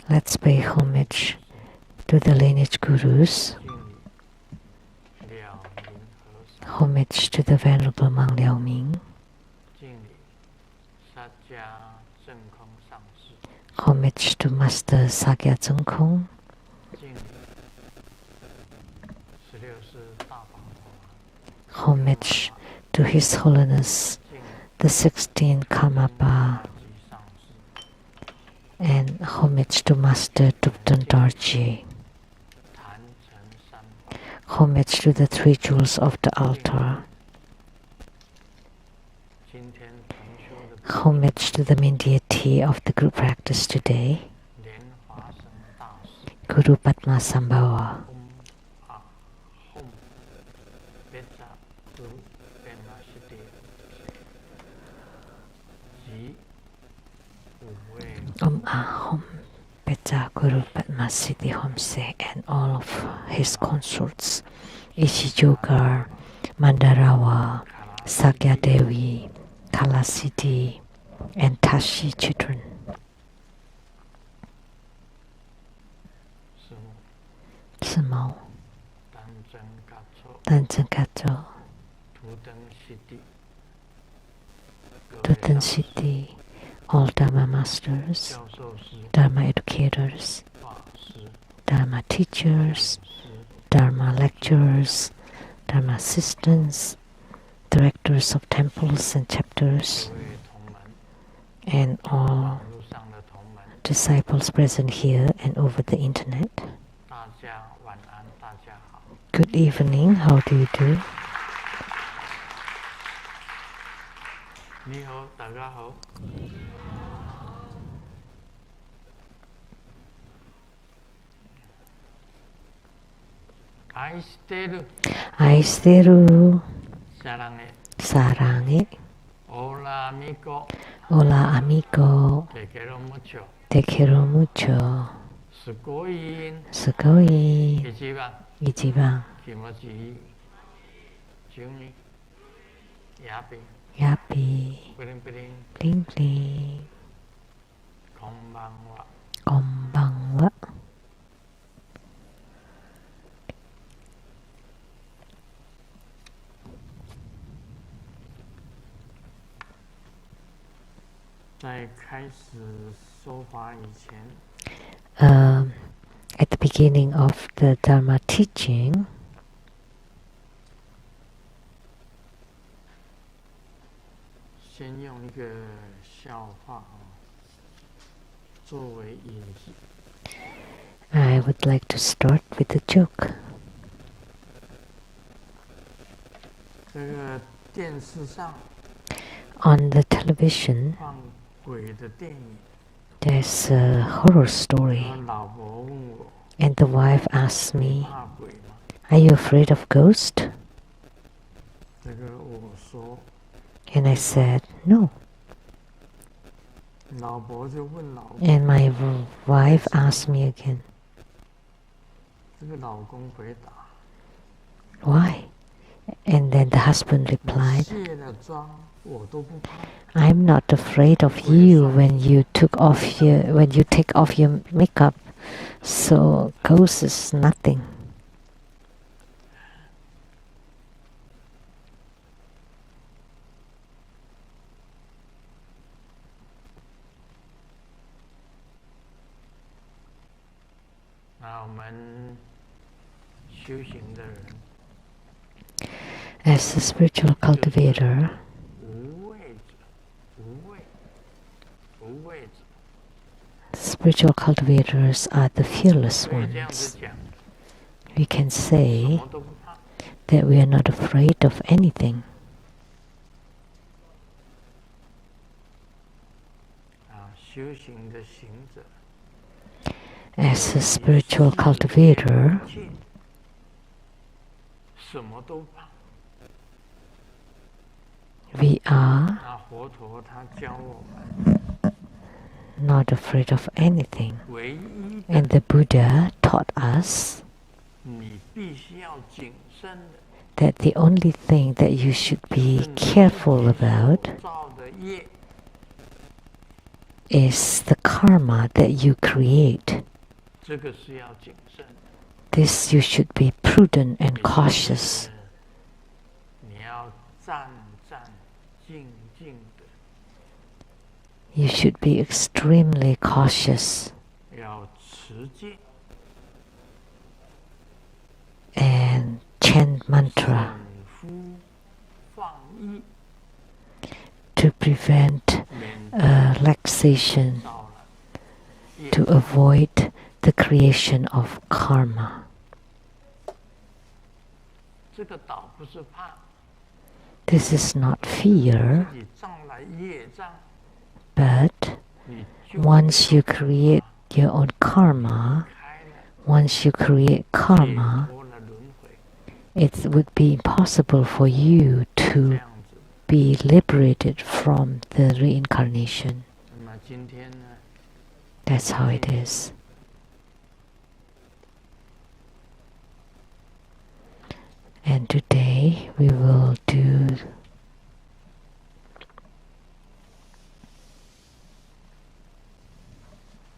Let's pay homage to the lineage gurus, homage to the Venerable Monk Liao Ming, homage to Master Sakya Zengkong, homage to His Holiness the 16th Karmapa, and homage to Master Tupten Dorji, homage to the three jewels of the altar, homage to the main deity of the group practice today, Guru Padmasambhava. Ahom Pecha Guru Padmasiti Homse and all of his consorts, Ichijogar, Mandarawa, Sakya Devi, Kalasiti, and Tashi children. Simo, Danzhen Kacho, Tuten City, all Dharma masters, Dharma educators, Dharma teachers, Dharma lecturers, Dharma assistants, directors of temples and chapters, and all disciples present here and over the internet. Good evening, how do you do? Aisteru Sarange. Hola amigo. Hola amigo. Te quiero mucho. Sugoi. Ichiban. Kimochi. Jumi. Yappy. Bling bling. Konbanwa. At the beginning of the Dharma teaching, I would like to start with a joke. On the television, there's a horror story, and the wife asks me, "Are you afraid of ghosts?" And I said, "No." And my wife asked me again, "Why?" And then the husband replied, "I'm not afraid of you when you take off your makeup, so ghost is nothing." As a spiritual cultivator, spiritual cultivators are the fearless ones. We can say that we are not afraid of anything. As a spiritual cultivator, we are not afraid of anything. And the Buddha taught us that the only thing that you should be careful about is the karma that you create. 这个是要谨慎的。 This you should be prudent and cautious. 你要战战兢兢的。 You should be extremely cautious 要持戒。 and chant mantra 省夫放逸。 to prevent 免 laxation, 到了业 to avoid the creation of karma. 这个倒不是怕 This is not fear, 自己障来业障， but 你就 once you create your own karma, 开了 once you create 解 karma, 脱了轮回， it would be impossible for you 这 to 样子。 be liberated from the reincarnation. 那么今天呢， That's how it is. And today we will do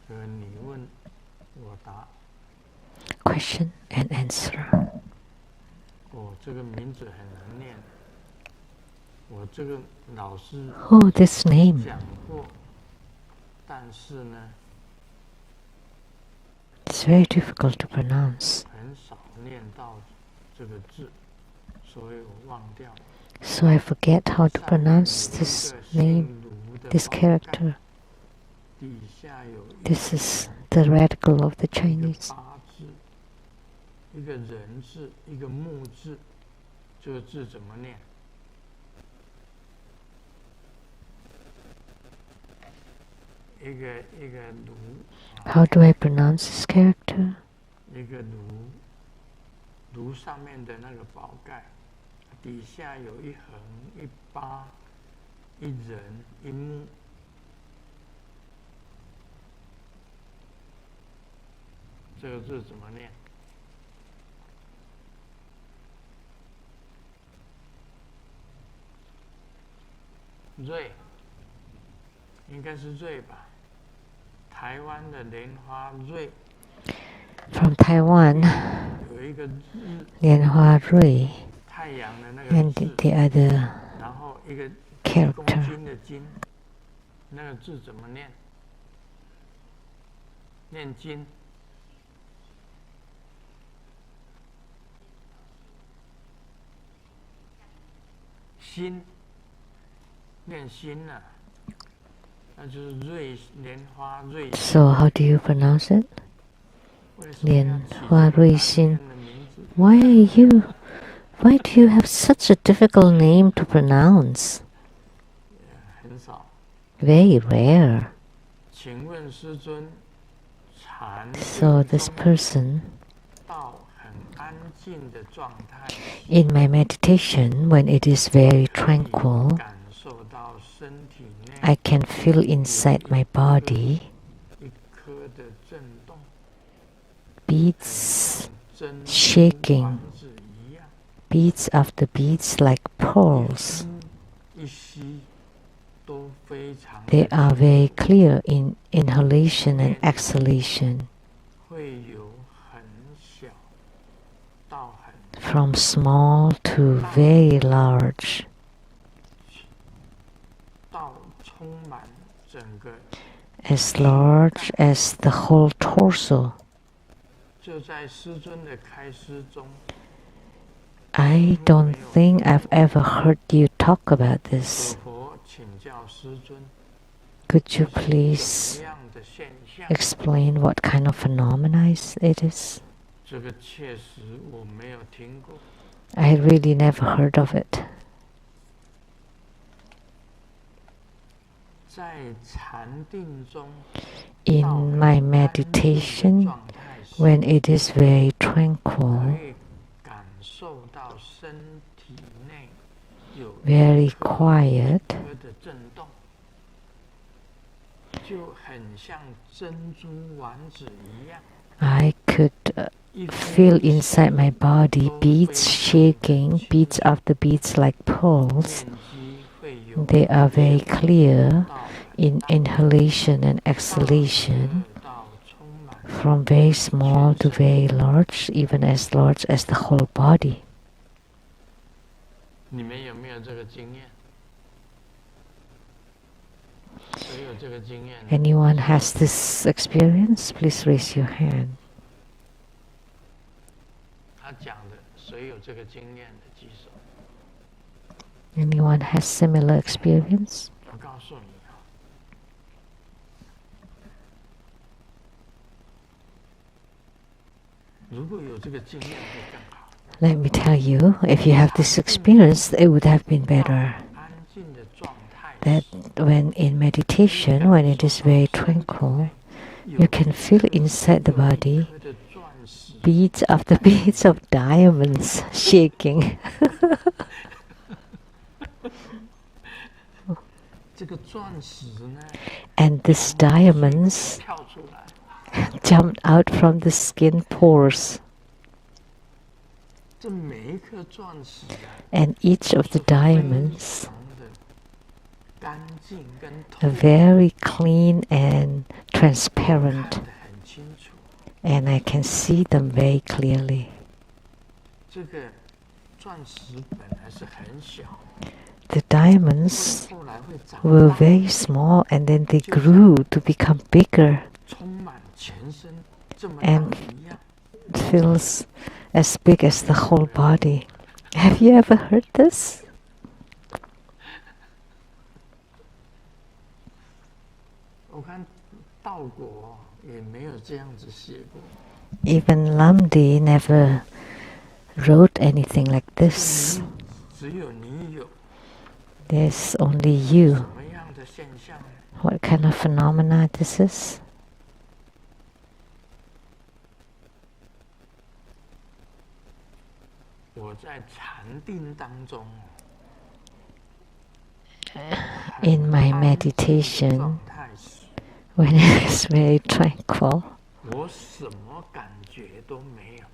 你问我答。 question and answer. 这个名字很难念。我这个老师 Oh, this name. 讲过，但是呢， It's very difficult to pronounce. 很少念到这个字，所以我忘掉了。 So I forget how to pronounce this 上面有一个 name, 姓卢的 this 宝盖， character. 底下有一 This is the radical of the 个 Chinese. 八字，一个人字，一个木字，这个字怎么念？ 一个卢， How do I pronounce this character? 一个卢，卢上面的那个宝盖，底下有一横一八，一人一木，这个字怎么念？瑞，应该是瑞吧？台湾的莲花瑞 From Taiwan, 有一个日 Lianhua Rui, 太阳的那个 and 字， the other 然后一个公 character. 斤的斤，那个字怎么念？念金。心，念心啊，那就是瑞莲花瑞。 So how do you pronounce it? 为什么要起这么莲花瑞难心。念的名字？ Why do you have such a difficult name to pronounce? 很少。 Very rare. 请问师尊，禅 So 定 this 中 person, 到很安静的状态， in my meditation, when it is very tranquil, 感受到身体内 I can feel inside my body 一颗的震动， beats, 珍珠 shaking 丸子一样， beats after beats like pearls. 一吸都非常 They are very clear in inhalation and exhalation, 会有很小到很 from small to very large, 到充满整个， as large as the whole torso. 就在师尊的开示中， I don't think I've ever heard you talk about this. 可否请教师尊， Could you 这是 please 怎么样的现象？ explain what kind of phenomena it is? 这个确实我没有听过。 I really never heard of it. 在禅定中， In 到很 my 安静的 meditation, 状态时 when it is very tranquil, 会感受到身体内有 very 一颗 quiet, 颗的震动，就很像珍珠丸子一样。 I could 一呼 feel 一 inside 吸 my body 都 beats 非常的 shaking, 清 beats 楚 after beats like pearls. 面积会有 They are very clear 到 in inhalation and exhalation, from very small to very large, even as large as the whole body. 你们有没有这个经验？ Anyone has this experience? Please raise your hand. 他讲的，谁有这个经验的举手。 Anyone has similar experience? 我告诉你啊，如果有这个经验会更好。 Let me tell you, if you have this experience, it would have been better. 安静的状态。 That when in meditation, when it is very tranquil, you can feel inside the body beads after beads of diamonds shaking. 这个钻石呢， And these diamonds 跳出来， jumped out from the skin pores. 这每一颗钻石啊， And each of the diamonds 非常的干净跟透 are very clean and 看 transparent. 得很清楚。 And I can see them very clearly. 这个钻石本来是很小， The diamonds 后来会长 were 大， very small and then they grew to become bigger. 充满全身这么 And 大一样。 it feels as big as the whole body. Have you ever heard this? 我看道果也没有这样子写过。 Even Lamdre never wrote anything like this. 只有你有 There's only you. 什么样的现象呢？ What kind of phenomena this is? 我在禅定当中， In my 很安静的 meditation, 状态时， when it is very tranquil, 我什么感觉都没有，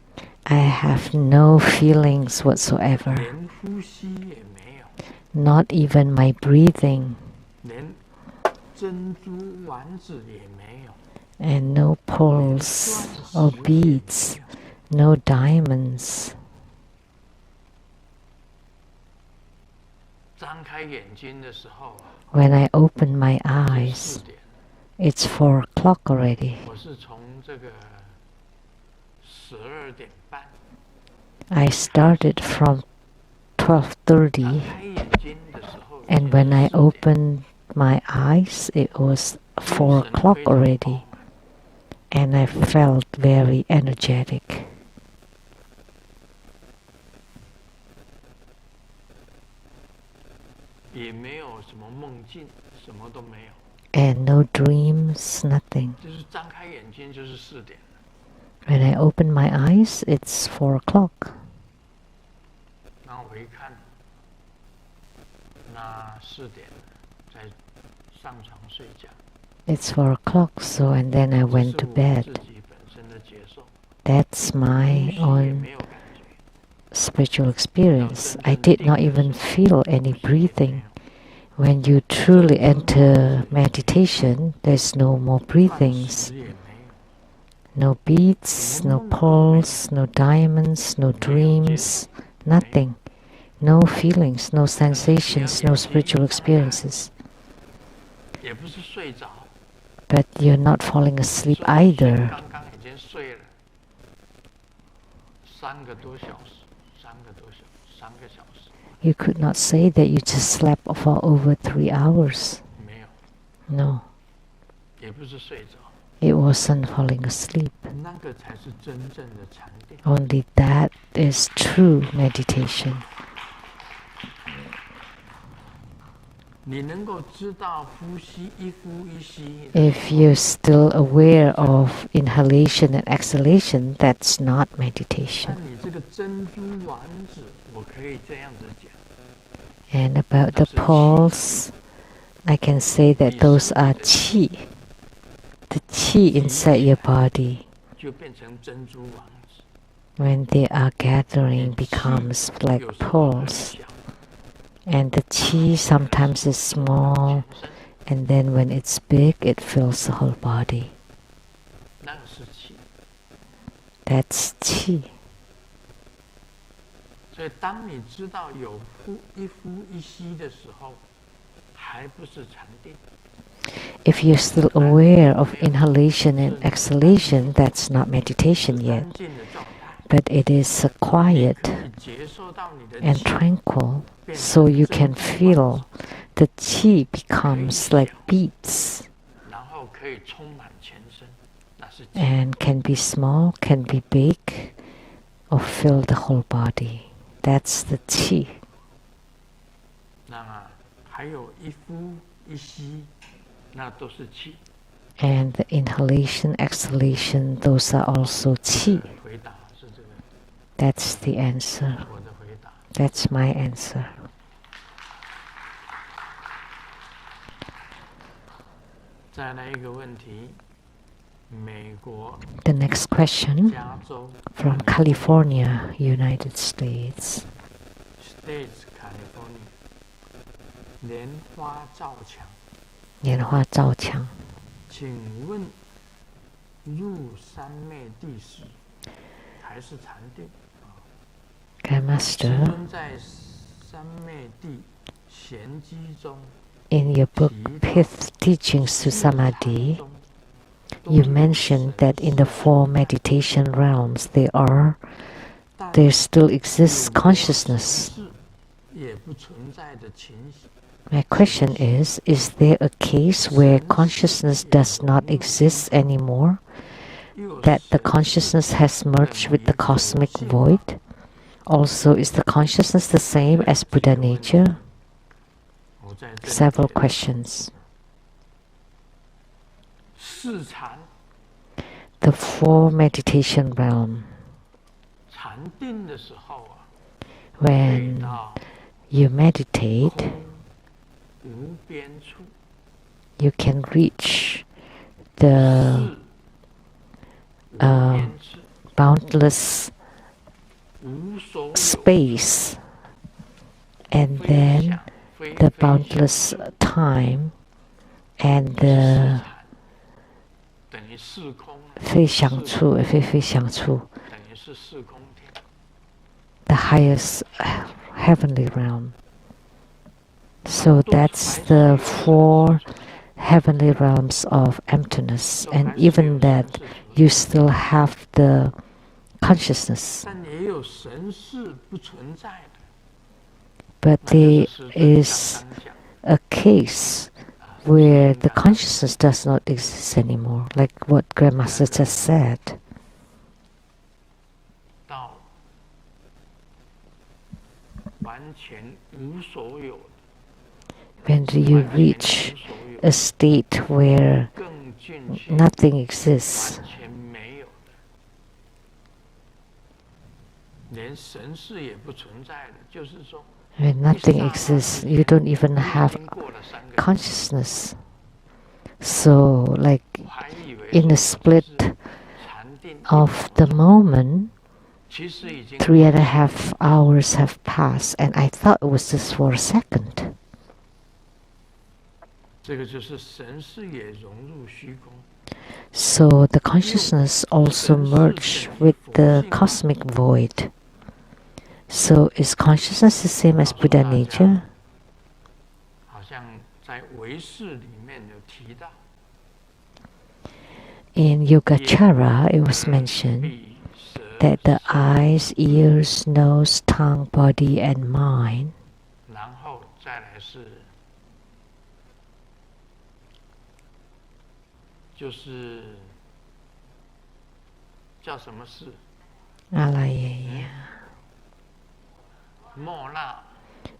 I have no feelings whatsoever. 连呼吸也没有， Not even my breathing, 连珍珠丸子也没有， and no pearls or beads, no diamonds. 张开眼睛的时候啊， When I open my 4 eyes, 点， it's 4 o'clock already. 我是从这个12点半 I started from 12:30, 张开眼睛的时候， and when I opened my eyes, it was 4 o'clock already, and I felt very energetic. 也没有什么梦境，什么都没有， And no dreams, nothing. 就是张开眼睛就是4点。 When I open my eyes, it's 4 o'clock. 然后我一看，那4点再上床睡觉， It's 4 o'clock, so and then I 这 went 是 to 我 bed. 自己本身的接受， That's 呼 my 吸也 own 没有感觉， spiritual experience. I did not even feel any breathing. When you truly enter meditation, there's no more 钻 breathings. 石也没有， No beads, no pearls, no diamonds, no dreams, nothing. No feelings, no sensations, no spiritual experiences. 也不是睡着， But you're not falling asleep 所以我 either. 刚刚已经睡了3个多小时，3个小时 You could not say that you just slept for over 3 hours. 没有， No, 也不是睡着， it wasn't falling asleep. 那个才是真正的禅定。 Only that is true meditation. 你能够知道呼吸一呼一吸， If you're still aware of inhalation and exhalation, that's not 那 meditation. 你这个珍珠丸子，我可以这样子讲， And about the pulse, I can say that those are qi. The qi inside your body, 就变成珍珠丸子， when they are gathering, becomes like 有时候很 pearls. 小， And the qi sometimes is small, And then when it's big, it fills the whole body. 那个是气。 That's qi. 所以当你知道有一呼一吸的时候，还不是禅定。 If you're still aware of inhalation and exhalation, that's not meditation yet. 安静的状态， But it is quiet 可以接受到你的 and 气 tranquil, so you can feel the qi becomes like beats 然后可以充满全身，那是气。 and can be small, can be big, or fill the whole body. That's the qi. 那么还有一呼一吸，那都是气。 And the inhalation, exhalation, those are also qi. 回答是这个， That's the answer. 我的回答。 That's my answer. 再来一个问题，美国 The next question 加州 from California, United States. States California 莲花照墙，莲花照墙。请问入三昧地时还是禅定？ Grandmaster, 请问在三昧地闲机中， in your book Pith Teachings to Samadhi, you mentioned that in the four meditation realms there still exists consciousness. 也不存在的情形。 My question is there a case where consciousness does not exist anymore? That the consciousness has merged with the cosmic void? Also, is the consciousness the same as Buddha nature? Several questions. 四禅 The four meditation realm. 禅定的时候啊， When 到 you meditate, 无边处， you can reach the 无边处， boundless 无所有 space, and 非 then 想非 the 非 boundless time and 四 the 禅等于四空啊，非想处, 非想处, 等于是四空天。 the highest heavenly realm. So that's the four heavenly realms of emptiness, and even that you still have the consciousness, 但也有神识不存在的， but 那就 there 是实 is 相当讲 a case where the consciousness does not exist anymore, like what Grandmaster just said. 到完全无所有， When you 完全 reach 无所有， a state where 更进去， nothing exists, 完全没有的，连神识也不存在的，就是说， when nothing exists, you don't even have 经过了三个， consciousness. So, like 我还以为 in a 说 split 是禅定 of the moment, 其实已经 3.5 hours have passed, and I thought it was just for a second. 这个就是神识也融入虚空。 So the consciousness also merged with the cosmic void. So is consciousness the same as Buddha nature? 好像在唯识里面有提到， In Yogacara, it was mentioned 鼻舌 that the 身 eyes, ears, nose, tongue, body, and mind, 然后再来是，就是叫什么事？ alaya, 莫那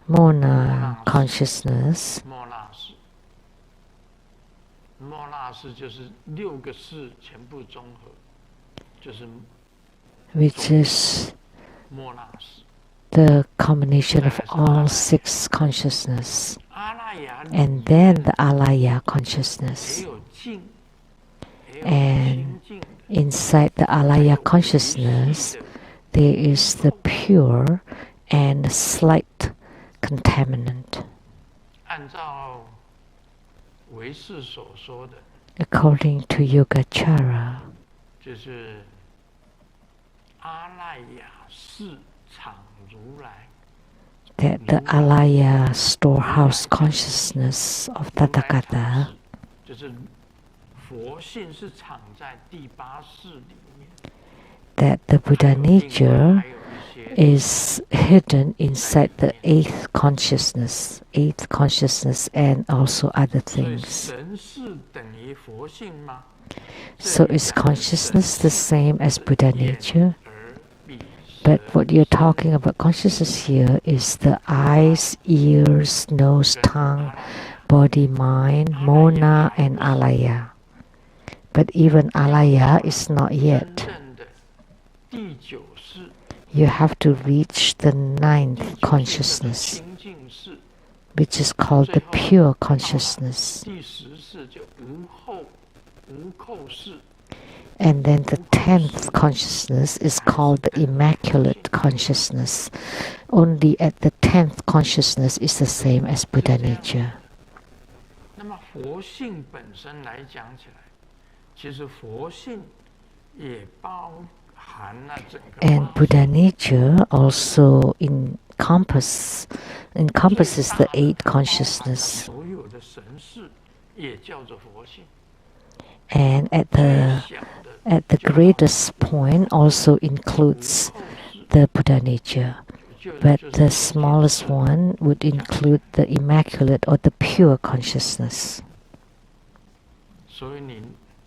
mona consciousness, 莫那识，莫那识就是六个识全部综合，就是 which is 莫那识。 the combination of all 6 consciousness, 阿那亚里 and then the alaya 也 consciousness. 有静，也有 And 清净的， inside the 还 alaya 有无 consciousness, 系的 there is the pure and slight contaminant. 按照唯识所说的， according to Yogacara, 就是阿赖耶识场如来， that the alaya storehouse consciousness of 如来场 Tathagata, 识就是佛性是藏在第八识里面， that the Buddha 还有另外 nature 还有一些 is hidden inside the eighth consciousness, and also other 所以 things. 神是等于佛性吗？ So is consciousness the same as Buddha 眼 nature? 耳鼻 But 舌 what you're 身 talking about consciousness here is the eyes, ears, nose, 跟 tongue, 阿赖耶 body, mind, mona, and alaya. But even alaya is not 真 yet. 正的第九识， You have to reach the 第 ninth 九识叫做 consciousness, 清净识， which is called the 最后 pure 到了 consciousness. 第十识就无垢识， And then the 10th consciousness is called the immaculate consciousness. Only at the 10th consciousness is the same as Buddha nature. 那么佛性本身来讲起来，其实佛性也包含了整个 And 八识 Buddha nature also encompasses the 8 consciousness. 所有的神识也叫做佛性。 And at 最 the 小的 at the 就到 greatest point also includes 无垢识， the Buddha nature. 就 But 就是 the 清净 smallest 识。 one would include the immaculate or the pure consciousness. 所以你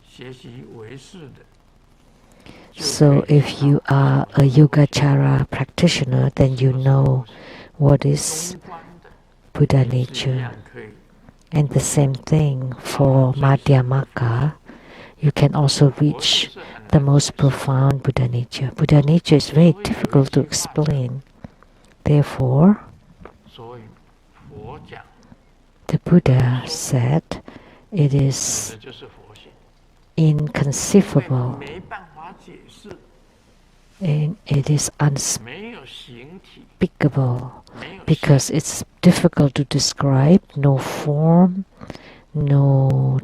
学习唯识的，就 So 可以 if you 知道 are a Yogacara practitioner, then you know what is 中观的 Buddha 也是一 nature. 样可以 And the same thing for Madhyamaka. You can also 佛 reach 性是很 the 难 most 解释 profound Buddha nature. Buddha nature is very difficult to explain. Therefore, 所以佛讲 the Buddha said it 指 is 的就是佛性， inconceivable 因为没办法解释， and it is 没有形体， unspeakable 没有 because it's difficult to describe, no form, no 佛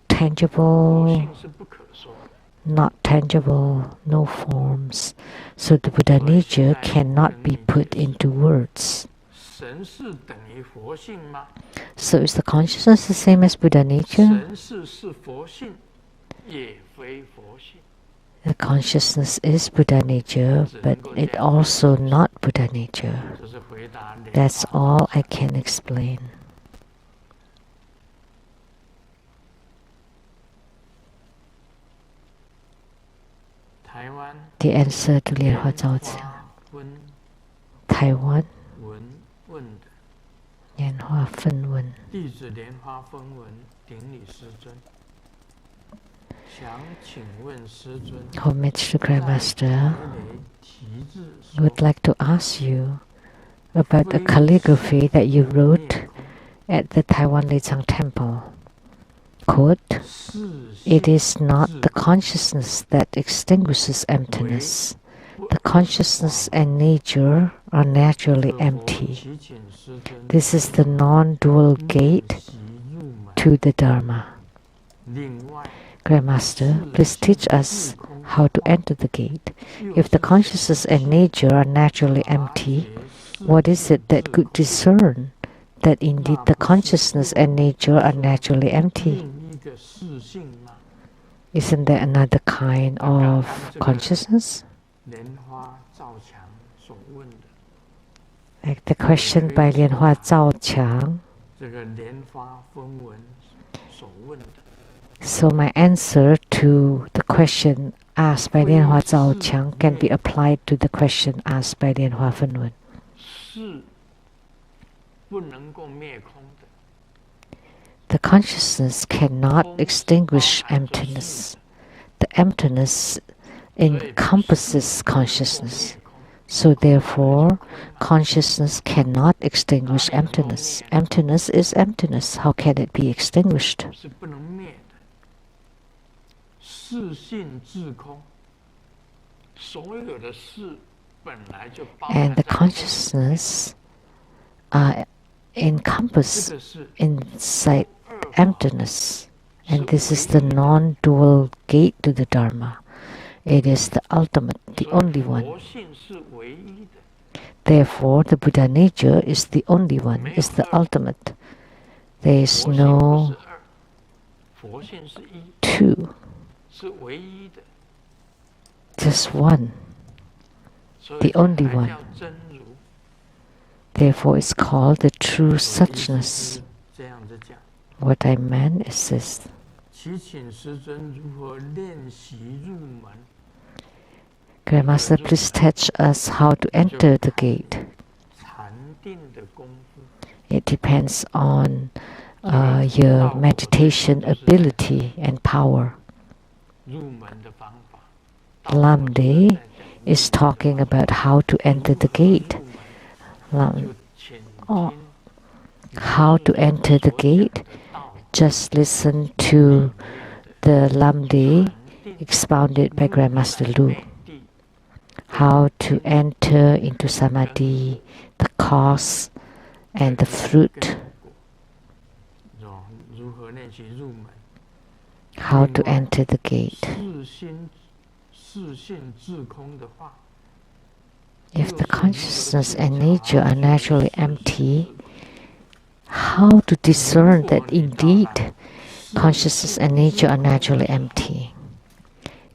tangible, 性是不可说的。 not tangible, no forms. So the Buddha nature cannot be put into words. 神是等于佛性吗？ So is the consciousness the same as Buddha nature? 神是佛性，也非佛性。 The consciousness is Buddha nature, but it also not Buddha nature. 这是回答莲 That's 花 all I can explain. 台湾 The answer to 莲花造莲讲 花分 Taiwan 文问的，莲花分文弟子莲花分文顶礼师尊，想请问师尊， Homage to 在 Grandmaster. 台雷题字 I would 说 like to ask you about the calligraphy that you wrote at the Taiwan Leizang Temple. Quote, 是 it 性 is not the consciousness that extinguishes emptiness. The consciousness and nature are naturally 佛 empty. 祈请师尊 This is the non-dual 逆 gate 袭入门。 to the Dharma. 另外， Grandmaster, please teach us how to enter the gate. If the consciousness and nature are naturally empty, what is it that could discern that indeed the consciousness and nature are naturally empty? 另一个视性吗？ Isn't there another kind of consciousness? 莲花照墙所问的， Like the question by Lianhua Zhao Qiang. 这个莲花分文所问的， So my answer to the question asked by Lianhua Zhao Qiang can be applied to the question asked by Lianhua Fenwen. 是不能够灭空的。 The consciousness cannot extinguish emptiness. The emptiness encompasses consciousness. So therefore, consciousness cannot extinguish emptiness. Emptiness is emptiness. How can it be extinguished? 是不能灭的。视性自空，所有的事本来就包含 And the 在空。 consciousness encompass 这个是 inside emptiness. And this is the non-dual gate to the Dharma. It is the ultimate, the only one. Therefore, the Buddha nature is the only one, is the ultimate. There is no two, just one, the only one. Therefore, it's called the true suchness. What I meant is this. Grandmaster, please teach us how to enter the gate. It depends on your meditation ability and power. Lamdre is talking about how to enter the gate. How to enter the gate? Just listen to the Lamdre expounded by Grandmaster Lu. How to enter into Samadhi, the cause and the fruit. How to enter the gate. If the consciousness and nature are naturally empty, how to discern that indeed consciousness and nature are naturally empty?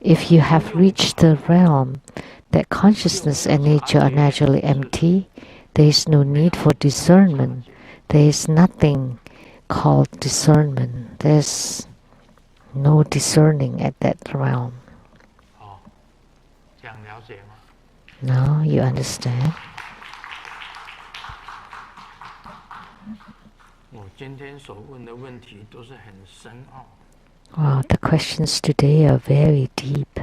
If you have reached the realm that consciousness and nature are naturally empty, there is no need for discernment. There is nothing called discernment. There's no discerning at that realm. Now you understand? Wow, the questions today are very deep.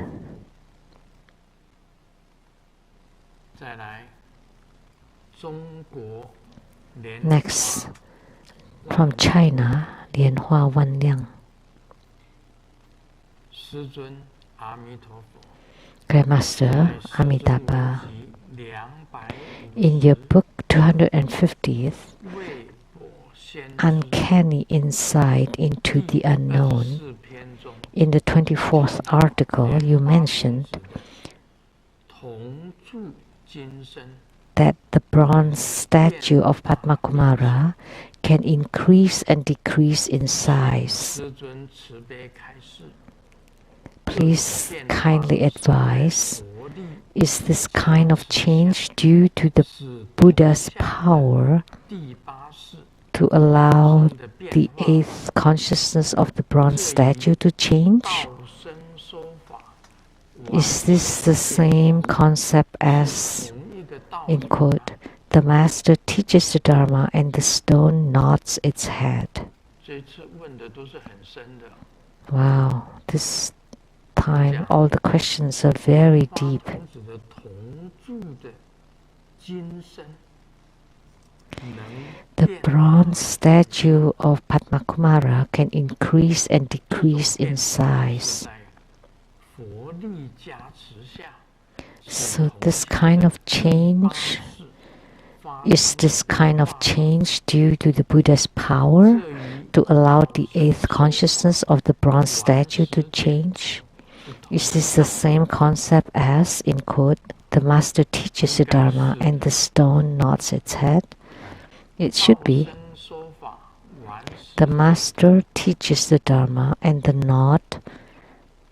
Next, from China, Lianhua Wanliang. Grandmaster Amitabha, in your book 250th, Uncanny Insight into the Unknown, in the 24th article you mentioned that the bronze statue of Padmakumara can increase and decrease in size. Please kindly advise, is this kind of change due to the Buddha's power to allow the eighth consciousness of the bronze statue to change? Is this the same concept as, in quote, the master teaches the Dharma and the stone nods its head? Wow, this time all the questions are very deep. The bronze statue of Padmakumara can increase and decrease in size. So this kind of change, is this kind of change due to the Buddha's power to allow the eighth consciousness of the bronze statue to change? Is this the same concept as, in quote, the master teaches the Dharma and the stone nods its head? It should be. The master teaches the Dharma and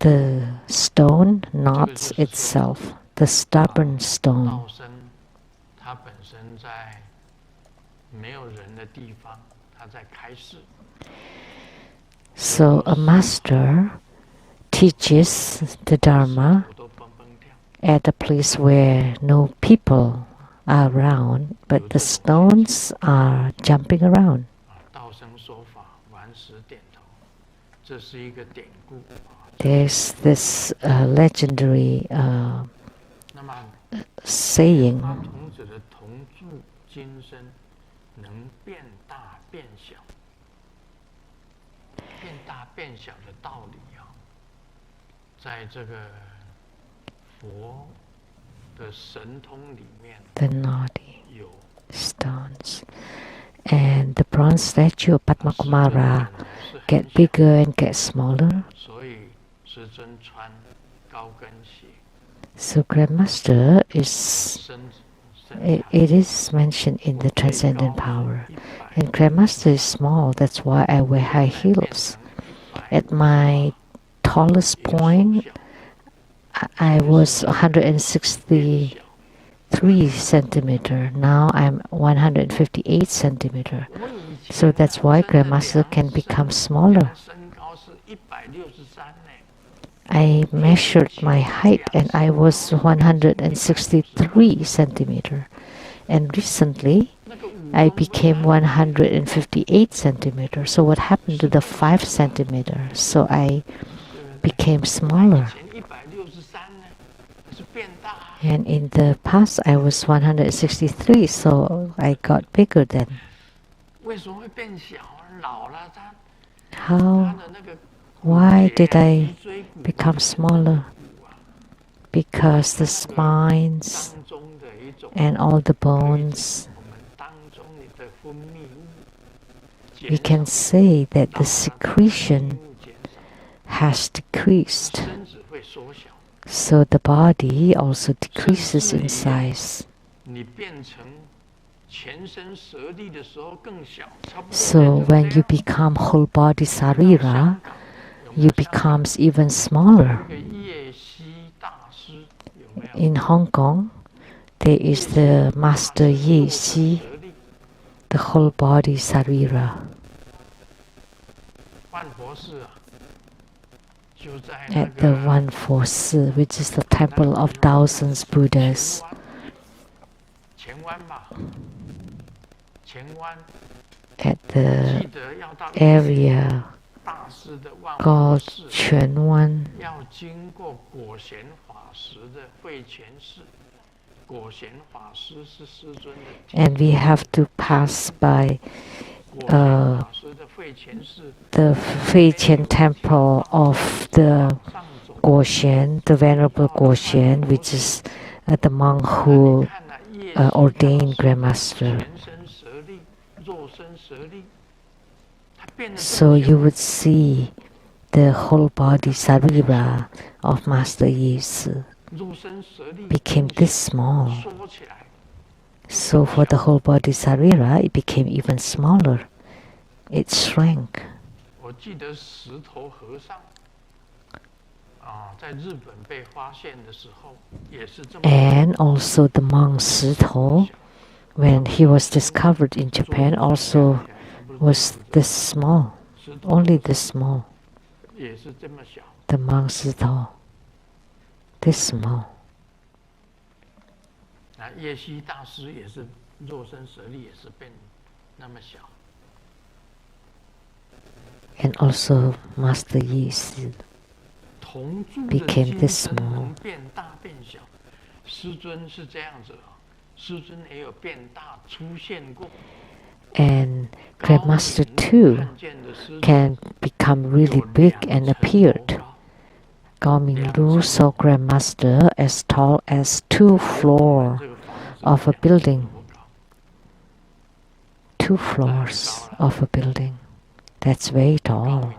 the stone nods itself, the stubborn stone. So a master teaches the Dharma at a place where no people are around, but the stones are jumping around. There's this legendary saying. The naughty stones. And the bronze statue of Padmakumara get bigger and get smaller. So Grandmaster it is mentioned in the Transcendent Power. And Grandmaster is small, that's why I wear high heels. At my tallest point, I was 163 centimeter. Now I'm 158 centimeter. So that's why Grandmaster can become smaller. I measured my height and I was 163 centimeter. And recently, I became 158 centimeter. So what happened to the 5 centimeter? So I became smaller. And in the past, I was 163, so I got bigger then. Why did I become smaller? Because the spines and all the bones, we can say that the secretion has decreased. So the body also decreases in size. So when you become whole body sarira, you become even smaller. In Hong Kong, there is the Master Ye Xi, the whole body sarira. At the 144, which is the temple of thousands Buddhas. At the area called Quan Wan. And we have to pass by the Fei Qian temple of the Guoxian, the Venerable Guoxian, which is the monk who ordained Grandmaster. So you would see the whole body sarira of Master Yi Si became this small. So for the whole body sarira, it became even smaller. It shrank. And also the monk Sito, when he was discovered in Japan, also was this small, only this small. The monk Sito, this small. And also Master Yi Si became this small. And Grandmaster too can become really big and appeared. Gao Minglu saw Grandmaster as tall as 2 floors of a building. 2 floors of a building. That's very tall.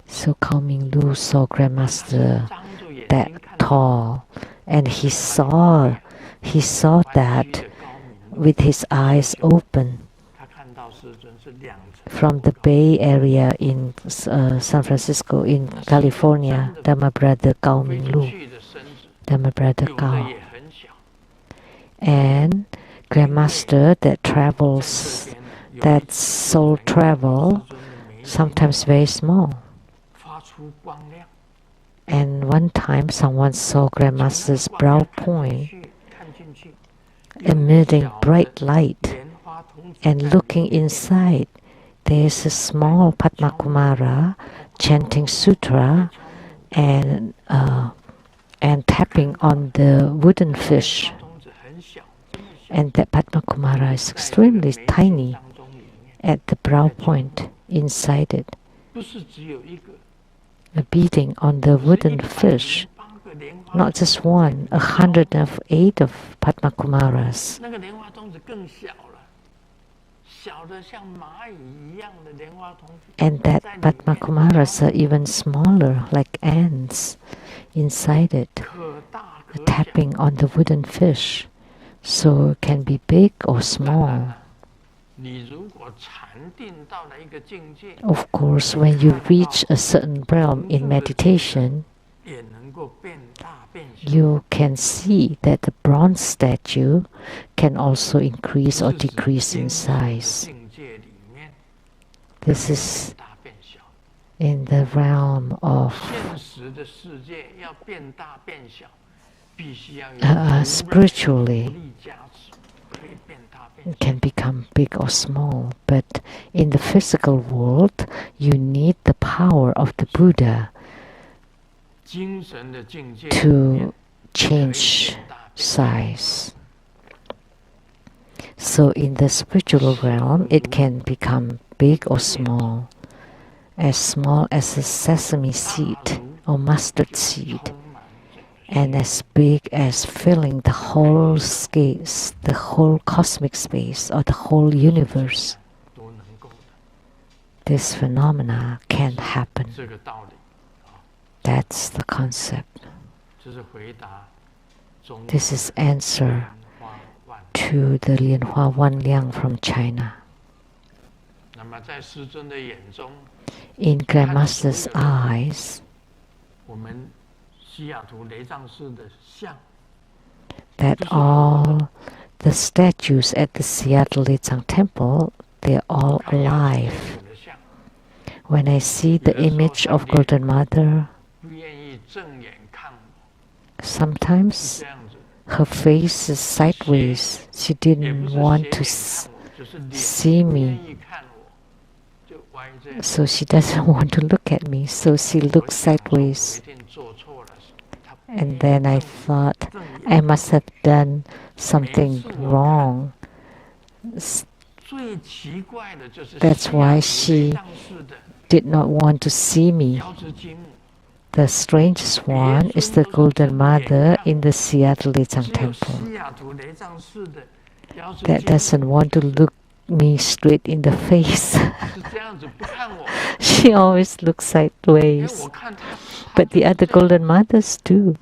So Gao Minglu saw Grandmaster that tall, and he saw that with his eyes open from the Bay Area in San Francisco, in California. Dhamma brother Gao Minglu, Dhamma brother Gao, and Grandmaster that travels, that soul travel, sometimes very small. And one time someone saw Grandmaster's brow point emitting bright light, and looking inside, there is a small Padma Kumara chanting sutra and tapping on the wooden fish. And that Padma Kumara is extremely tiny at the brow point inside it. A beating on the wooden fish, not just one, 108 of Padma Kumaras. And that Padmakumaras are even smaller, like ants inside it, tapping on the wooden fish. So it can be big or small. Of course, when you reach a certain realm in meditation, you can see that the bronze statue can also increase or decrease in size. This is in the realm of spiritually. It can become big or small, but in the physical world, you need the power of the Buddha to change size. So in the spiritual realm, it can become big or small as a sesame seed or mustard seed, and as big as filling the whole space, the whole cosmic space, or the whole universe. This phenomena can happen. That's the concept. This is answer to the Lianhua Wanliang from China. In Grandmaster's eyes, that all the statues at the Seattle Lechang Temple, they're all alive. When I see the image of Golden Mother, sometimes her face is sideways. She didn't want to see me. So she doesn't want to look at me, so she looks sideways. And then I thought I must have done something wrong. That's why she did not want to see me. The strangest one is the Golden Mother in the Seattle Lechang Temple. That doesn't want to look me straight in the face. She always looks sideways. But the other Golden Mothers do.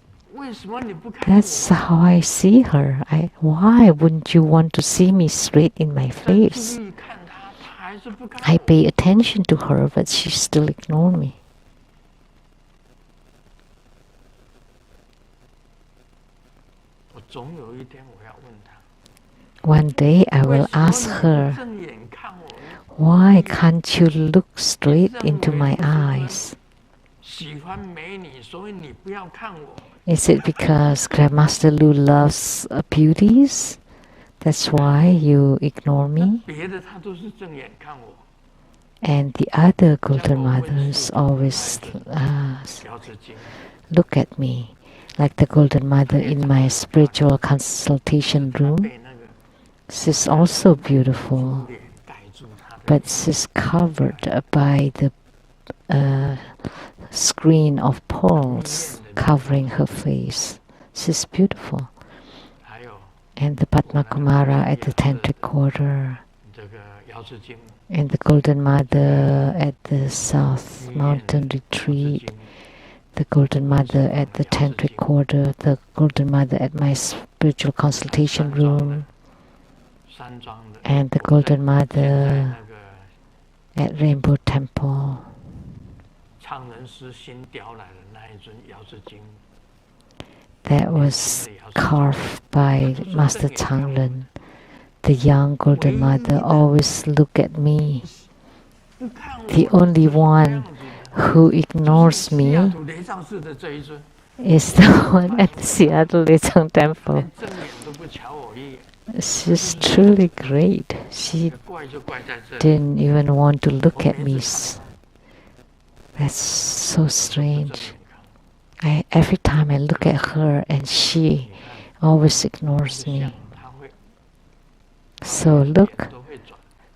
That's how I see her. Why wouldn't you want to see me straight in my face? I pay attention to her, but she still ignores me. One day I will ask her, why can't you look straight into my eyes? Is it because Grandmaster Lu loves beauties? That's why you ignore me? And the other Golden Mothers always look at me, like the Golden Mother in my spiritual consultation room. She's also beautiful, but she's covered by the screen of pearls covering her face. She's beautiful. And the Padmakumara at the Tantric Quarter, and the Golden Mother at the South Mountain Retreat, the Golden Mother at the Tantric Quarter, the Golden Mother at my spiritual consultation room, and the Golden Mother at Rainbow Temple. That was carved by Master Changren. The young Golden Mother always look at me. The only one who ignores me is the one at the Seattle Lechang Temple. She's truly great. She didn't even want to look at me. That's so strange. Every time I look at her, and she always ignores me. So look,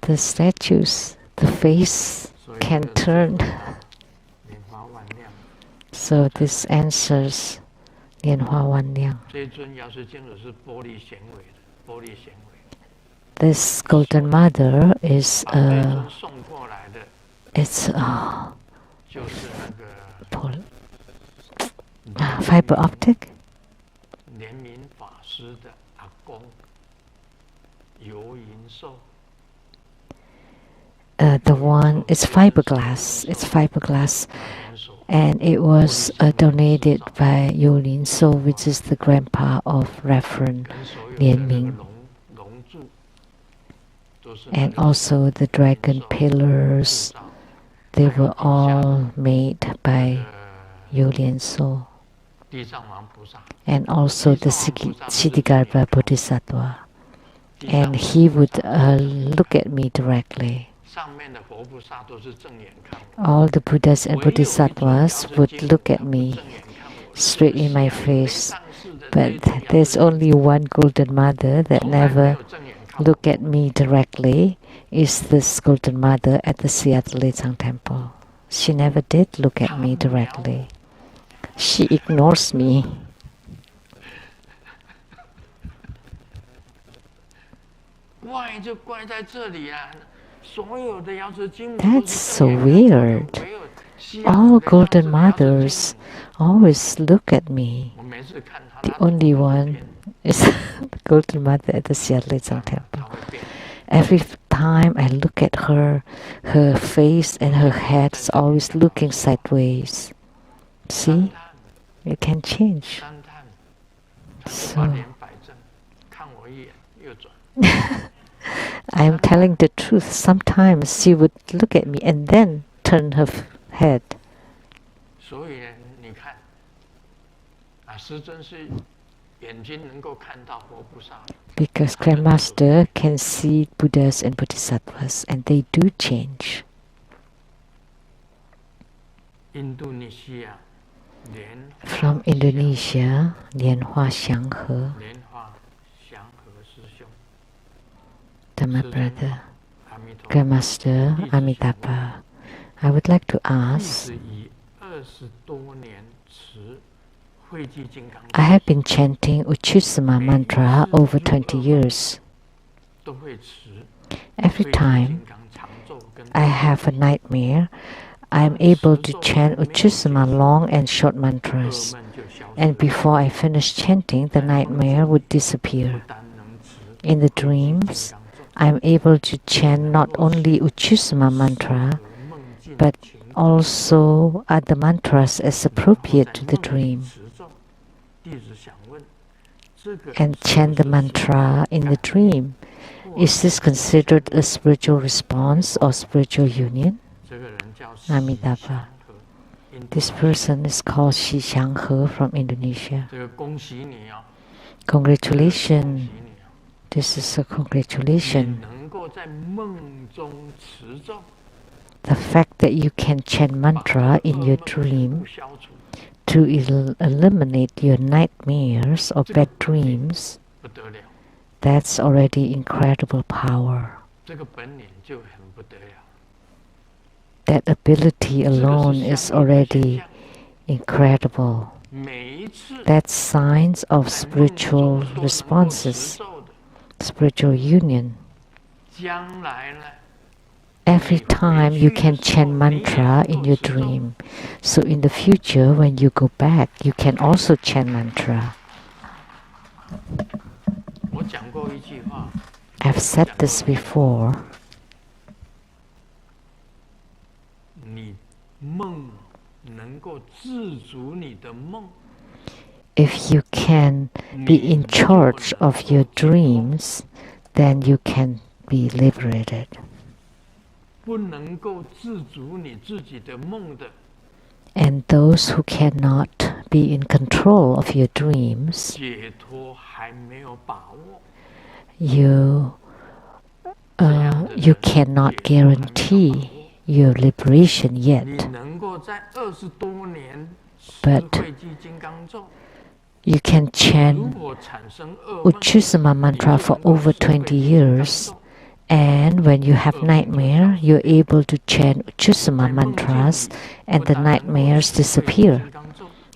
the statues, the face can turn. So this answers Lianhua Wanliang. this golden mother is 把对尊送过来的 it's 就是那个 fiber optic. 莲明法师的阿公游银寿。The one it's fiberglass. It's fiberglass, and it was donated by Yu Lin So, which is the grandpa of Reverend 跟所有的 Lian 那个 Ming. 龙柱都是 And 那个 also the dragon 手 pillars, 铸造 they were all made by 呃 Yu Lin So. 地藏王菩萨， And also the Siddhikarma Bodhisattva. And he would look at me directly. 上面的佛菩萨都是正眼看我， All the Buddhas and 唯有一尊 Bodhisattvas 表 would 是 look 金 at 刚不 me 正眼看我， straight in my 下一位 face. 上世的 But 这一尊 there's 药师 only one golden mother that 从来没 never 有正眼看我， look at me directly, is this golden mother at the Seattle Lechang Temple. She never did look at me directly. She ignores me. 怪就怪在这里啊！所有的药师金母都 That's 是 so 正眼看我， weird. 唯有西雅 All 图的上 golden 世的药师 mothers 金母， always look at me. 我每次看他， The 他 only 头都是 one 变 is the golden mother at the Seattle Lechang 他 Temple. 会变。 Every time I look at her, her face and her head is always looking sideways. 三 See, 探 it can change. 三探，他就把 So 脸摆正，看我一眼又转。 I am telling the truth. Sometimes she would look at me and then turn her head. 所以呢，你看，啊，师尊是眼睛能够看到佛菩萨， Because Grandmaster can see Buddhas and Bodhisattvas, and they do change. 印度尼西亚莲 From Indonesia, Lianhua Xianghe, 莲花祥和师兄， my 师尊 brother, 阿弥陀佛， Grandmaster Amitabha, I would like to 弟 ask, 子以20多年持慧济金刚 I have been chanting Uchusama mantra over 20 years. 都会持 Every 慧济 time 金刚长咒跟 I have a nightmare, I am able to chant Uchusama long and short 噩 mantras. 梦就消失 And before I finish chanting, the nightmare would 不 disappear. 单能持 In the 慧济 dreams, 金刚咒 I am able to chant not only Uchusama mantra, 和梦境 but 情 also other mantras as appropriate to the dream, 持咒弟子想问，这个 and chant the mantra in the dream. Is this considered a spiritual response or spiritual union? 这个人叫 Amitabha. 喜祥和，印度 This person is called Shi Xianghe from Indonesia. 这个恭喜你啊！ Congratulations. 恭喜你啊！ This is a 你 congratulation. 能够在梦中持咒， The fact that you can chant 把 mantra in your 噩梦全部 dream 消除， to eliminate your nightmares or bad dreams, 不得了， that's already incredible power. 这个本领就很不得了。 That ability 这个 alone 是 is 相应的现 already 象。 incredible. 每一次 That's signs of 在梦中 spiritual 都能够持 responses, 咒的， spiritual union. 将来呢， Every time you can chant mantra in your dream. So in the future, when you go back, you can also chant mantra. 我讲过一句话， I've said this before. 你梦能够自主你的梦， If you can be in charge of your dreams, then you can be liberated. 不能够自主你自己的梦的， And those who cannot be in control of your dreams, 解脱还没有把握。 you cannot guarantee your liberation 你 yet. 能够在20多年持 But 慧济金刚咒， You can 如 chant 果产生噩梦， Uchusama mantra for over 20 years, and when you have nightmare, you're able to chant Uchusama mantras, and the nightmares disappear.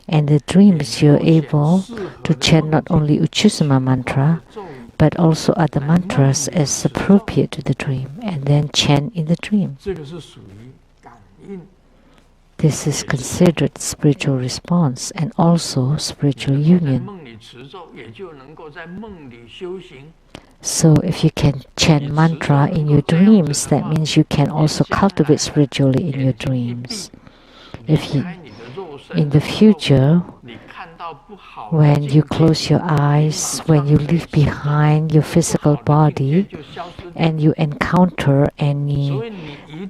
And the dreams, you're able to chant not only Uchusama mantra, but also other mantras as appropriate to the dream, and then chant in the dream. 这个是属于感应。 This is considered spiritual response and also spiritual union. 梦里持咒，也就能够在梦里修行。 So if you can chant mantra in your dreams, that means you can also cultivate spiritually in your dreams. If you, in the future, when you close your eyes, when you leave behind your physical body, and you encounter any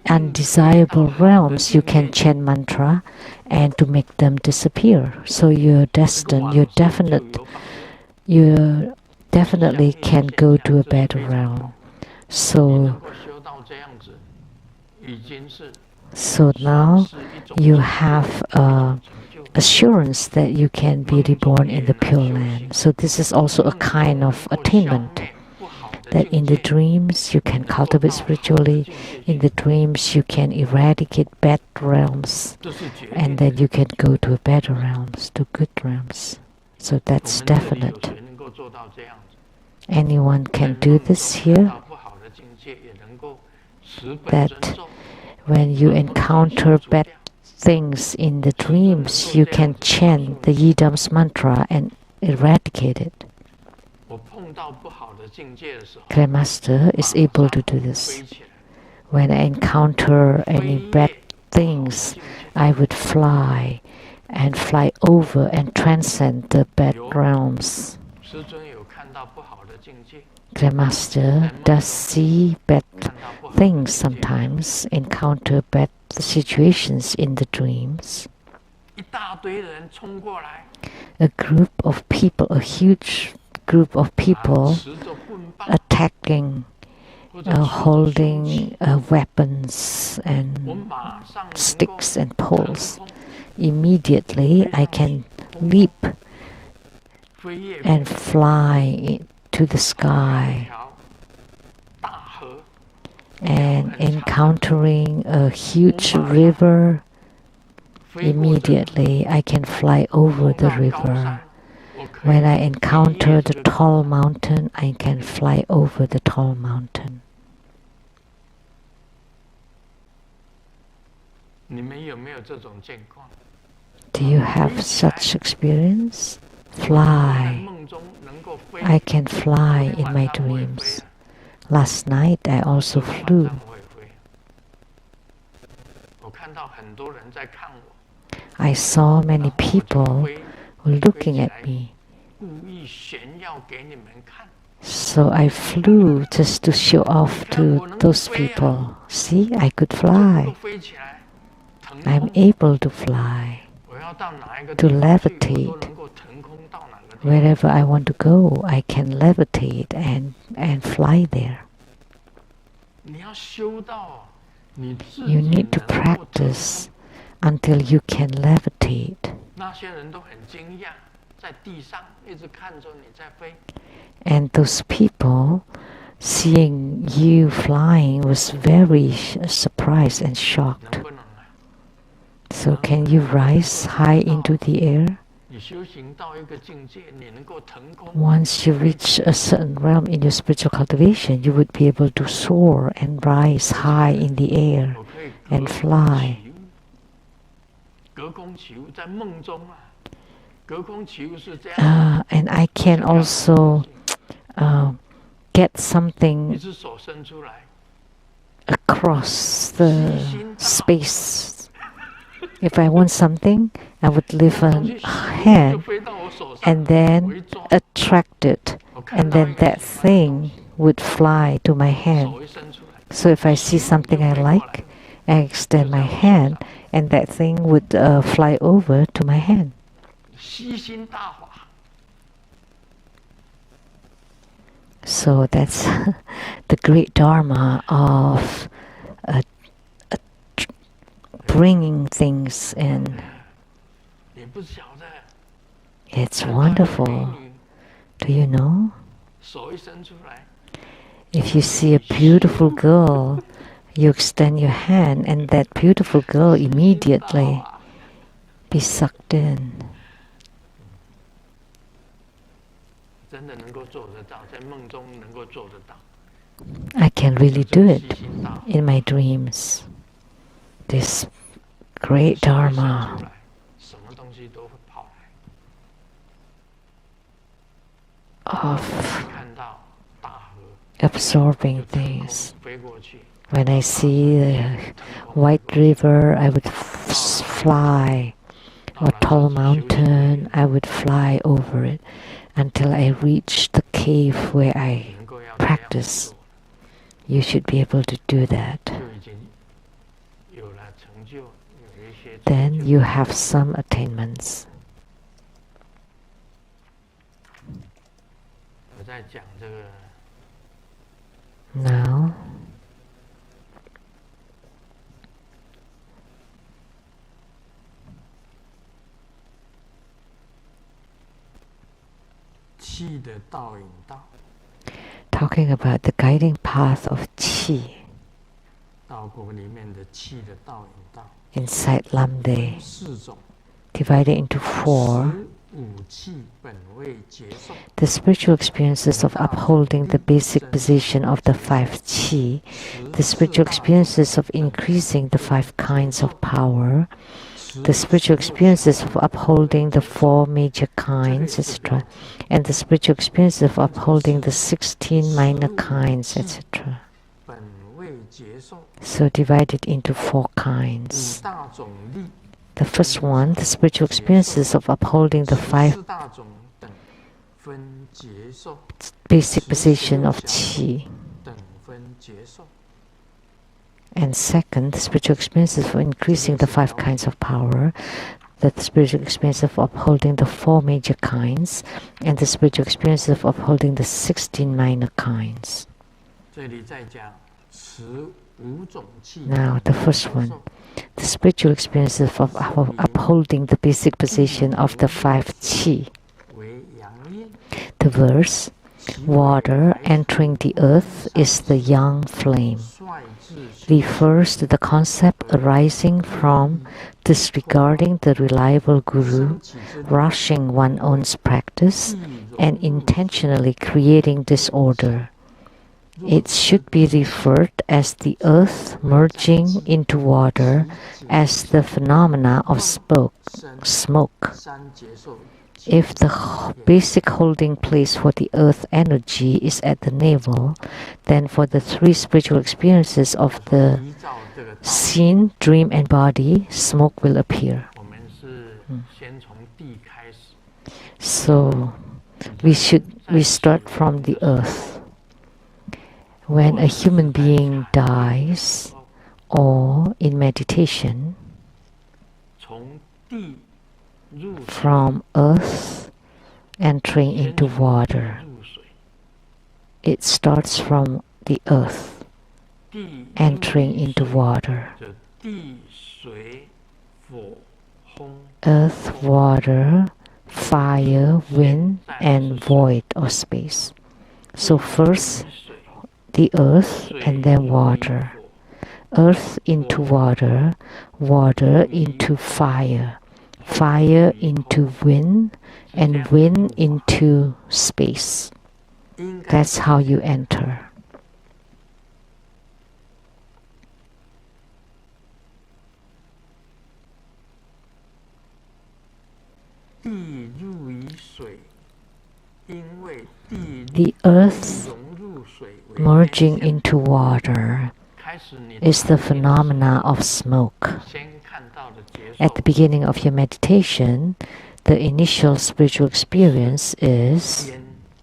undesirable realms, you can chant mantra and to make them disappear. So you're destined, you definitely can go to a better realm. So now you have assurance that you can be reborn in the Pure Land. So this is also a kind of attainment, that in the dreams you can cultivate spiritually, in the dreams you can eradicate bad realms, and then you can go to better realms, to good realms. So that's definite. Anyone can do this here, that when you encounter bad things in the dreams, you can chant the Yidam's mantra and eradicate it. Clear Master is able to do this. When I encounter any bad things, I would fly and fly over and transcend the bad realms. Clear Master does see bad things sometimes, encounter bad situations in the dreams. A group of people, a huge group of people attacking, holding weapons and sticks and poles. Immediately I can leap and fly to the sky, and encountering a huge river, immediately I can fly over the river. When I encounter the tall mountain, I can fly over the tall mountain. Do you have such experience? Fly. I can fly in my dreams. Last night I also flew. I saw many people looking at me. So I flew just to show off to those people. See, I could fly. I'm able to fly, to levitate. Wherever I want to go, I can levitate and fly there. You need to practice until you can levitate. And those people seeing you flying was very surprised and shocked. So can you rise high into the air? Once you reach a certain realm in your spiritual cultivation, you would be able to soar and rise high in the air and fly. And I can also get something across the space. If I want something, I would lift a hand and then attract it, and then that thing would fly to my hand. So if I see something I like, I extend my hand, and that thing would fly over to my hand. So that's the great dharma of bringing things in. It's wonderful. Do you know? If you see a beautiful girl, you extend your hand and that beautiful girl immediately be sucked in. 真的能够做得到，在梦中能够做得到。 I can really do it in my dreams. This great Dharma 什么东西都会跑来。 of 看到大河 absorbing things. 飞过去， When I see the white river, I would fly. Or tall mountain, I would fly over it until I reach the cave where I 能够要这样 practice. 做， You should be able to do that. 就已经有了成就，有一些成 Then 就。 you have some attainments. 我在讲这个 Now, 气的导引道， talking about the guiding path of qi 道国里面的气的导引道， inside Lamdre, 4种， divided into 4. 15气本位接受， The spiritual experiences of upholding the basic position of the 5 qi, the spiritual experiences of increasing the 5 kinds of power, the spiritual experiences of upholding the 4 major kinds, etc., and the spiritual experiences of upholding the 16 minor kinds, etc. 本位接受， So divided into 4 kinds. 5大种力， The first one, the spiritual experiences of upholding the 5 4大种等分接受， basic position of qi. 等分接受， And second, the spiritual experiences for increasing the 5 kinds of power, the spiritual experience of upholding the 4 major kinds, and the spiritual experience of upholding the 16 minor kinds. 这里在讲15种气。 Now, the first one, the spiritual experiences of upholding the basic position of the 5 qi. 为阳焰， The verse, water entering the earth is the young flame, 率至 refers to the concept arising from disregarding the reliable guru, rushing one's own practice, and intentionally creating disorder. It should be referred as the earth merging into water as the phenomena of smoke. 三接受 If the basic holding place for the earth energy is at the navel, then for the 3 spiritual experiences of the 依照这个道理， scene, dream, and body, smoke will appear. 我们是先从地开始， So we start from the earth. When a human being dies or in meditation, 从地入水 from earth entering into water, 入水， it starts from the earth 地 entering into water. 就地水火风 Earth, water, fire, wind, and void or space. So first 水 the earth 水 and then 入于 water. 火 Earth into water, water into fire, fire into wind, and wind into space. 应该 That's how you enter. 地入于水，因为地 The earth 融入水为 merging 面相 into water 开始你 is the phenomena of smoke. 先看到的结 At 束 the beginning of your meditation, the initial spiritual experience is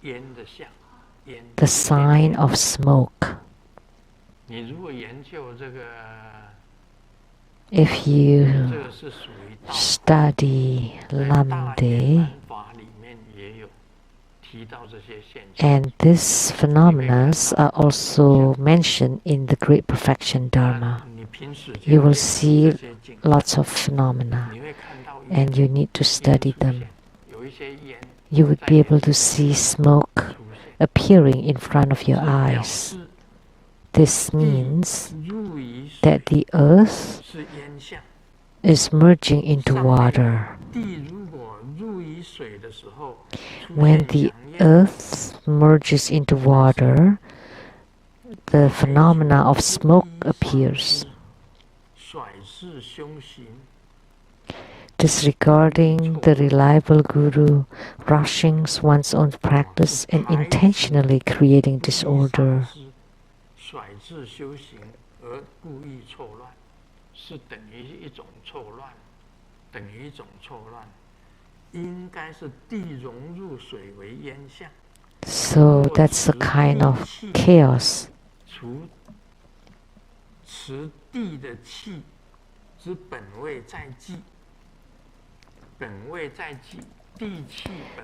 烟的相，烟 the sign of smoke. 你如果研究这个， If 这 you 个是属于道， study 在大圆 Lamdre, 满法里面也有提到这些现象。 and these phenomena are also mentioned in the Great Perfection Dharma. 你平时 You 就 will 会 see 这些境， lots of phenomena, 你会看到 and you need to 烟 study 出 them. 现，有一些烟 You would be able to see smoke 出现， appearing in front of your 这表 eyes. 示 This means 入于水 that the earth 是烟相， is merging into water. 地如果入于 When the earth merges into water, the phenomena of smoke appears. Disregarding the reliable guru, rushing one's own practice and intentionally creating disorder. So that's a kind of chaos.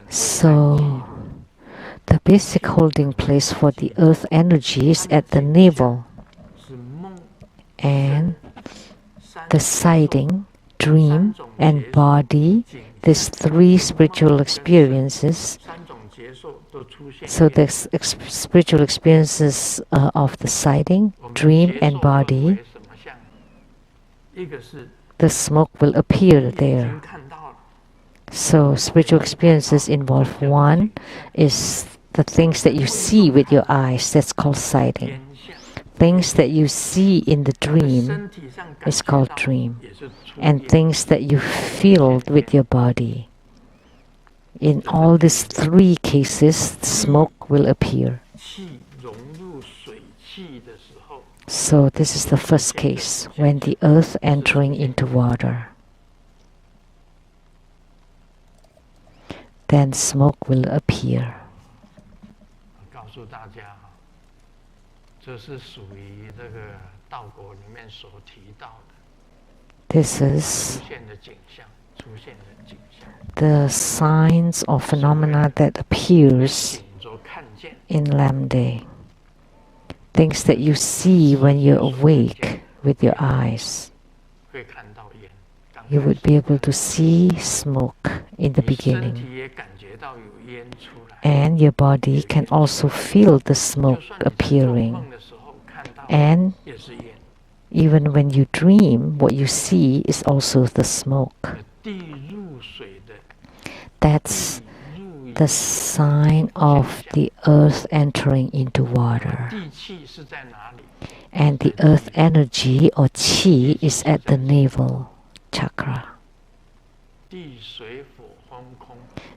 So the basic holding place for the earth energy is at the navel, and the siding, dream, and body, these three spiritual experiences. So the spiritual experiences of the siding, dream, and body, the smoke will appear there. So spiritual experiences involve, one is the things that you see with your eyes, that's called sighting. Things that you see in the dream is called dream. And things that you feel with your body. In all these three cases, smoke will appear. So this is the first case, when the earth entering into water. Then smoke will appear. This is the signs or phenomena that appears in Lamdre. Things that you see when you're awake with your eyes. You would be able to see smoke in the beginning. And your body can also feel the smoke appearing. And even when you dream, what you see is also the smoke. That's the sign of the earth entering into water. And the earth energy or qi is at the navel chakra.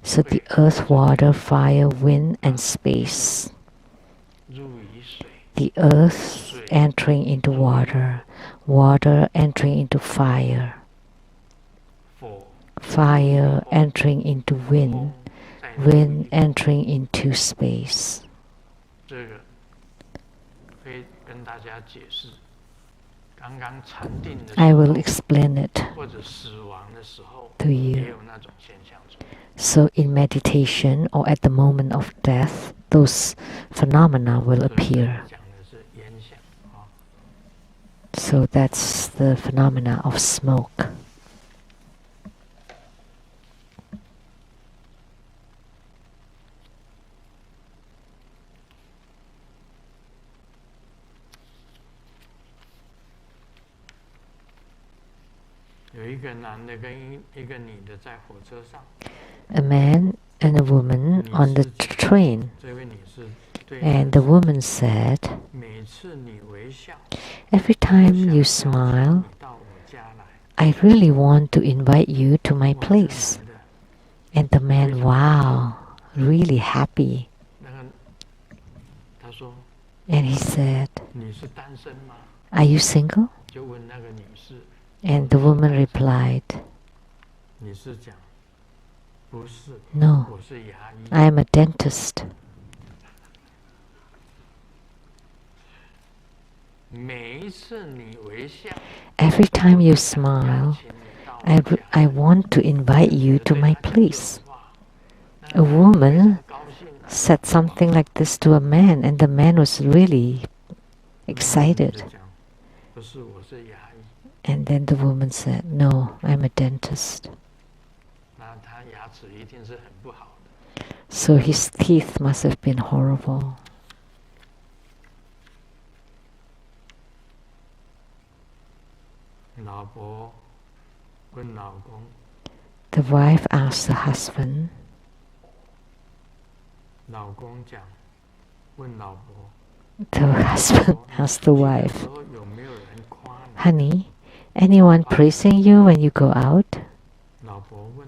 So the earth, water, fire, wind, and space. The earth entering into water, water entering into fire, fire entering into wind, wind entering into space. I will explain it to you. So in meditation or at the moment of death, those phenomena will appear. So that's the phenomena of smoke. A man and a woman on the train. And the woman said, every time you smile, I really want to invite you to my place. And the man, wow, really happy. And he said, are you single? And the woman replied, no, I am a dentist. Every time you smile, I want to invite you to my place. A woman said something like this to a man, and the man was really excited. And then the woman said, no, I'm a dentist. So his teeth must have been horrible. The wife asked the husband, 老公讲，问老婆， the husband asked the 去的 wife, 时候有没有人夸你？ Honey, anyone praising you when you go out? 老婆问，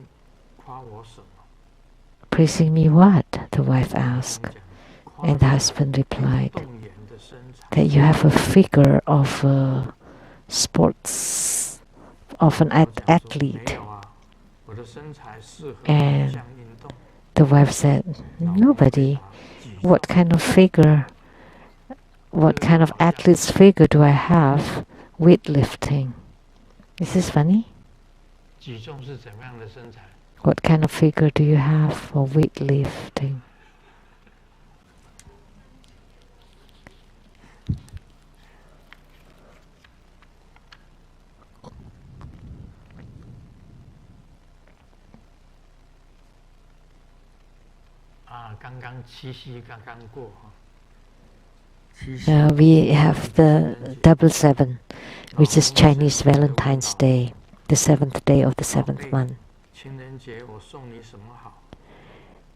夸我什么？ Praising me what? The wife 老公 asked. 讲，夸 And 你 the husband replied, 动眼的身材， that you have a figure of a sports, of an 老公讲说， 没 athlete. 有啊，我的身材适合 And 这项运动。 The wife said, 老公回 Nobody. 答，举重 What kind of figure, what kind of athlete's figure do I have? Weightlifting. Is this funny? 举重是怎么样的身材？ What kind of figure do you have for weightlifting? Ah, 刚刚七夕刚刚过哈。 We have the double seven, which is Chinese Valentine's Day, the 7th day of the 7th month. 情人节我送你什么好？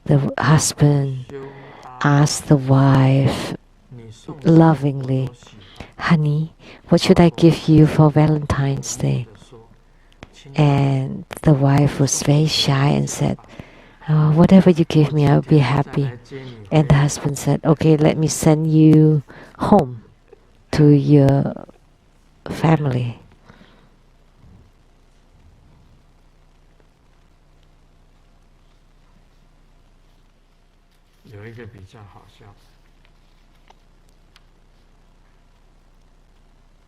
The husband 修搭 asked the wife 你送我 lovingly, 我都喜欢。 Honey, what should I give you for Valentine's Day? 地说，亲爱的， And the wife was very shy and said, oh, whatever you give me, I'll be 再 happy. 来接你回 And the 来。 husband said, okay, let me send you home to your family. 有一个比较好笑，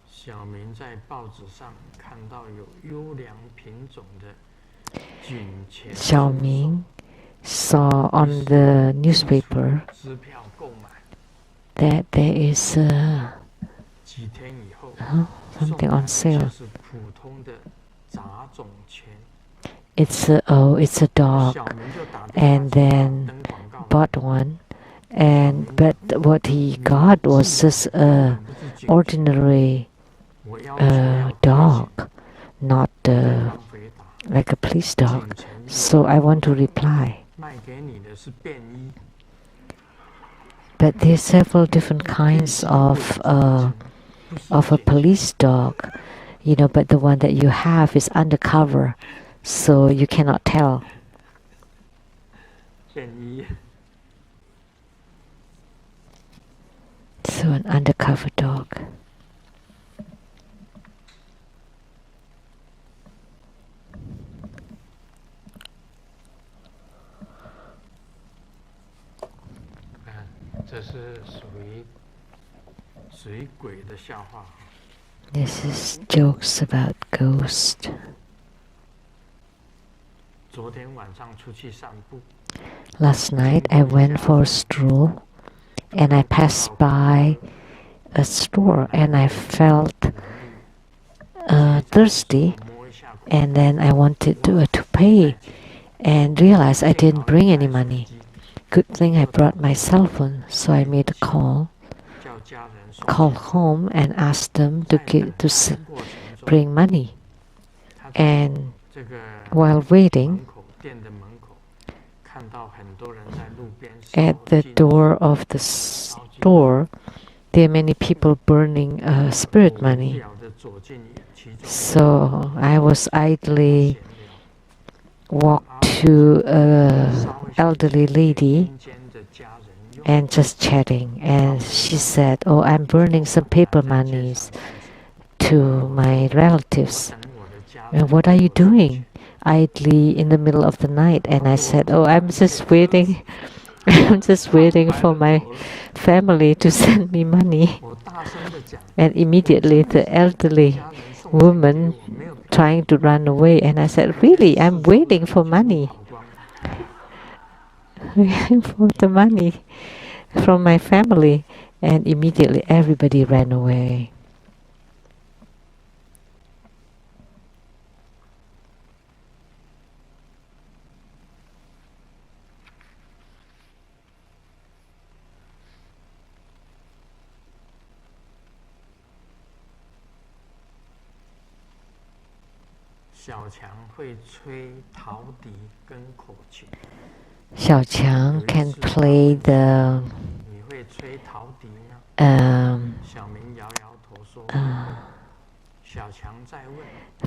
小明在报纸上看到有优良品种的菌前 Xiaoming saw on the newspaper 支票购买， that there is 几天以后 something on 送来的 sale. 就是普通的杂种钱。 It's a dog, 小明就打电话 and 去 then 登广告， bought one, but what he got was just a 不自觉 ordinary 我要求要 dog, not 对方回答， like a police 仅 dog. 承认 So I want to reply. 卖给你的是便衣， But there's several different kinds of a police dog, but the one that you have is undercover, so you cannot tell. 便衣。 So an undercover dog. “这是属于鬼的笑话。 This is jokes about ghost. 昨天晚上出去散步， Last night I went for a stroll, and I passed by a store, and I felt thirsty, 摸一下 and then I wanted to pay, and realized I didn't bring any money. Good thing I brought my cell phone, so I made a call, 叫家人送 called home, and asked them 在 to 等待 to 的过程中， bring money. 他在 And 这个 while waiting 门口店的门口，看到很多人在路边 at 烧 the 金 door of the store, there are many people burning spirit 无 money. 聊地走进其中， So I was idly 闲聊 walked to an elderly lady 阴间的家人用 and just chatting, and she said, oh, I'm burning some paper monies to my relatives. 等我的家人 And what are you doing? Idly in the middle of the night. And I said, oh, I'm just waiting. I'm just waiting for my family to send me money. 我大声地讲， And immediately the elderly 家人送钱给 woman 我，没有 trying to run away, and I said, really, I'm waiting for money. 跑光， Waiting for the money from my family. And immediately everybody ran away. Xiao Qiang can play the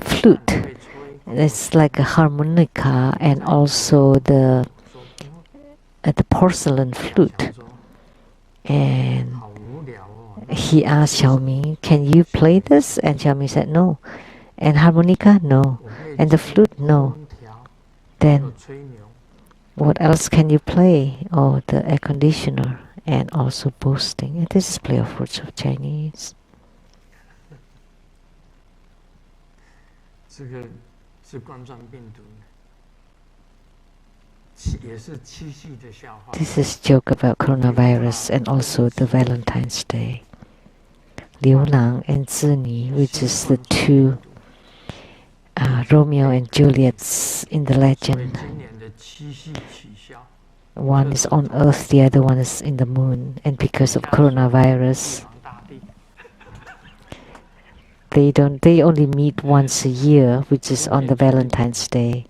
flute. It's like a harmonica and also the porcelain flute. And he asked Xiaoming, "Can you play this?" And Xiaoming said, "No." And harmonica? No. And the flute? No. Then what else can you play? Oh, the air conditioner and also boasting. And this is play of words of Chinese. This is joke about coronavirus and also the Valentine's Day. Liu Lang and Zini, which is the two Romeo and Juliets in the legend. One is on Earth, the other one is in the moon. And because of coronavirus, they only meet once a year, which is on the Valentine's Day.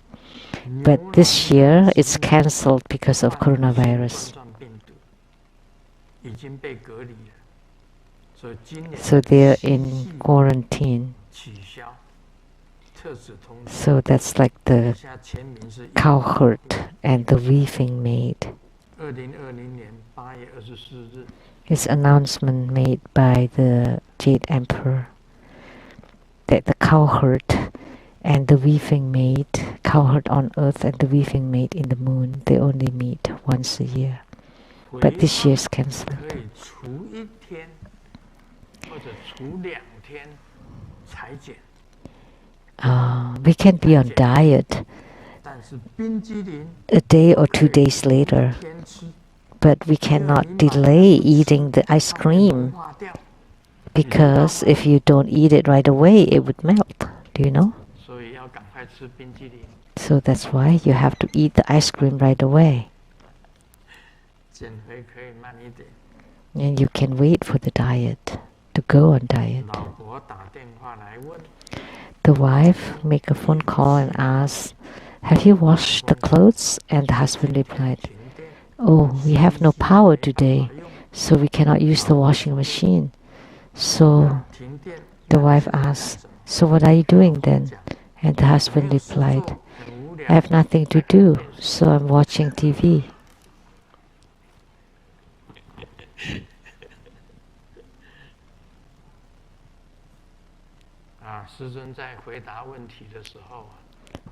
But this year it's cancelled because of coronavirus. So they're in quarantine. So that's like the cowherd and the weaving maid. It's announcement made by the Jade Emperor that the cowherd and the weaving maid, cowherd on Earth and the weaving maid in the moon, they only meet once a year. But this year's cancelled. We can be on diet a day or 2 days later, but we cannot delay eating the ice cream, because if you don't eat it right away, it would melt. Do you know? So that's why you have to eat the ice cream right away. And you can wait for the diet, to go on diet. The wife make a phone call and ask, "Have you washed the clothes?" And the husband replied, "Oh, we have no power today, so we cannot use the washing machine." So the wife asked, "So what are you doing then?" And the husband replied, "I have nothing to do, so I'm watching TV."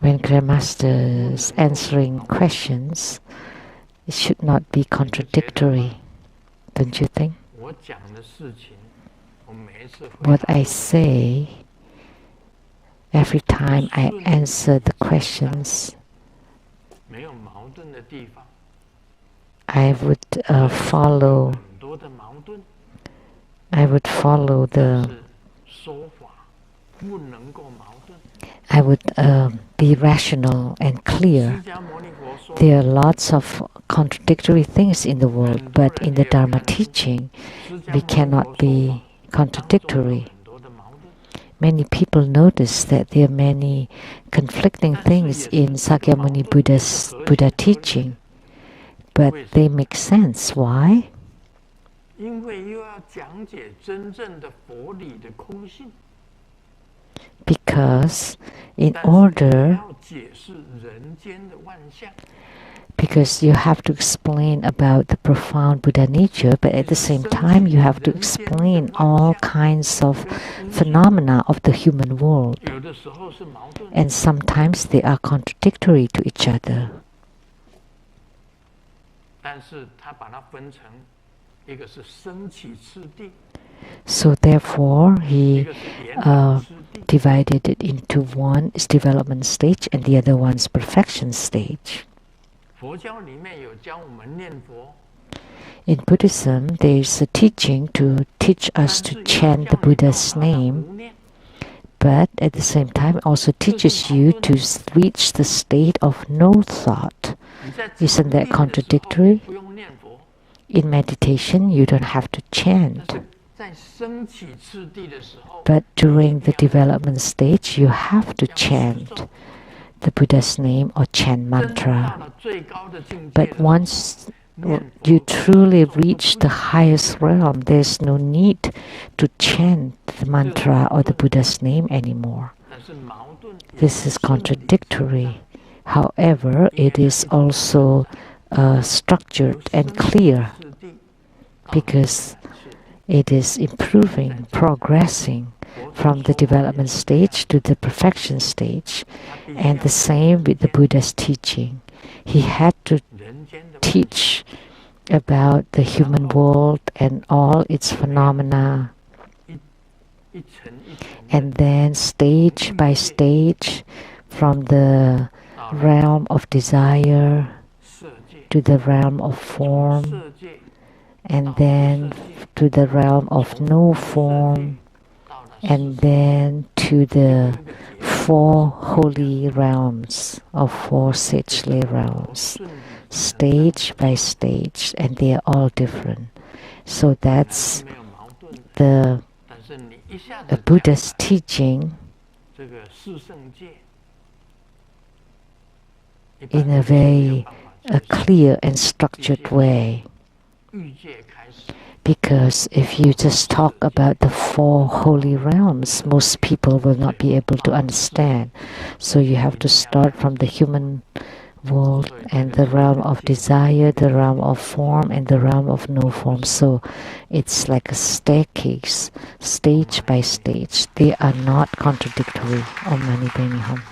When Grandmaster is answering questions, it should not be contradictory, don't you think? What I say, every time I answer the questions, I would follow I would be rational and clear. There are lots of contradictory things in the world, but in the Dharma teaching, we cannot be contradictory. Many people notice that there are many conflicting things in Sakyamuni Buddha teaching, but they make sense. Why? Because you have to explain about the profound Buddha nature, but at the same time you have to explain all kinds of phenomena of the human world. And sometimes they are contradictory to each other. So therefore, he divided it into one is development stage and the other one's perfection stage. In Buddhism, there is a teaching to teach us to chant the Buddha's name, but at the same time also teaches you to reach the state of no thought. Isn't that contradictory? In meditation, you don't have to chant. But during the development stage, you have to chant the Buddha's name or chant mantra. But once you truly reach the highest realm, there's no need to chant the mantra or the Buddha's name anymore. This is contradictory. However, it is also structured and clear because it is improving, progressing from the development stage to the perfection stage. And the same with the Buddha's teaching. He had to teach about the human world and all its phenomena. And then stage by stage, from the realm of desire to the realm of form, and then to the realm of no form, and then to the 4 holy realms or 4 sagely realms, stage by stage, and they are all different. So that's the Buddha's teaching in a very clear and structured way. Because if you just talk about the 4 holy realms, most people will not be able to understand. So you have to start from the human world and the realm of desire, the realm of form, and the realm of no form. So it's like a staircase, stage by stage. They are not contradictory. Om Mani Padme Hum.